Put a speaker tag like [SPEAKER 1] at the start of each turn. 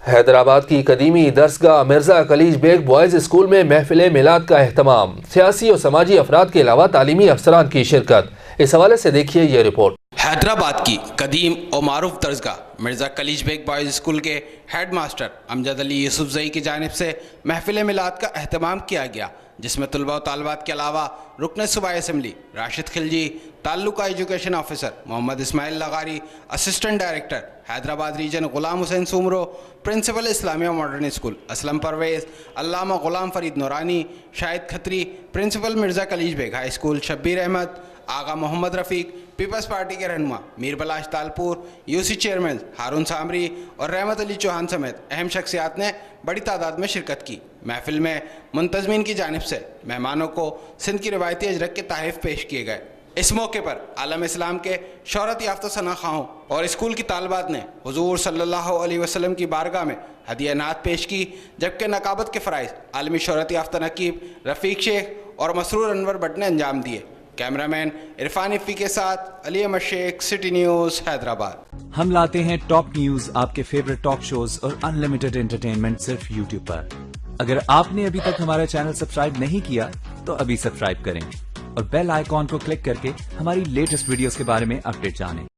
[SPEAKER 1] حیدرآباد کی قدیمی درسگاہ Mirza Qaleech bag boys school میں محفل میلاد کا اہتمام، سیاسی اور سماجی افراد کے علاوہ تعلیمی افسران کی شرکت۔ اس حوالے سے دیکھیے یہ رپورٹ۔
[SPEAKER 2] حیدرآباد کی قدیم اور معروف درسگاہ Mirza Qaleech bag boys school کے ہیڈ ماسٹر امجد علی یوسف زئی کی جانب سے محفل میلاد کا اہتمام کیا گیا، جس میں طلباء و طالبات کے علاوہ رکن صوبائی assembly Rashid Khilji, taluka education officer Muhammad Ismail لغاری، assistant director Hyderabad region Ghulam Hussain Soomro, principal Islamia modern school Aslam Parvez, Allama Ghulam Farid Noorani, Shahid Khatri, principal Mirza Qaleech Beg high school Shabbir Ahmed, Agha Muhammad Rafiq, Peoples Party کے رہنما Mir Balach Talpur, U C chairman Haroon Samri اور رحمت علی چوہان سمیت اہم شخصیات نے بڑی تعداد میں شرکت کی۔ محفل میں منتظمین کی جانب سے مہمانوں کو سندھ کی روایتی اجرک کے تحائف پیش کیے گئے۔ اس موقع پر عالم اسلام کے شہرت یافتہ ثنا خواہوں اور اسکول کی طالبات نے حضور صلی اللہ علیہ وسلم کی بارگاہ میں ہدیہ نعت پیش کی، جبکہ نقابت کے فرائض عالمی شہرت یافتہ نقیب رفیق شیخ اور مسرور انور بٹ نے انجام دیے۔ کیمرامین عرفان افی کے ساتھ علی احمد شیخ، سٹی نیوز، حیدرآباد۔
[SPEAKER 3] ہم لاتے ہیں ٹاپ نیوز، آپ کے فیورٹ ٹاک شوز اور انلمیٹڈ انٹرٹینمنٹ صرف یوٹیوب پر۔ اگر آپ نے ابھی تک ہمارا چینل سبسکرائب نہیں کیا تو ابھی سبسکرائب کریں اور بیل آئیکن کو کلک کر کے ہماری لیٹسٹ ویڈیوز کے بارے میں اپڈیٹ جانیں۔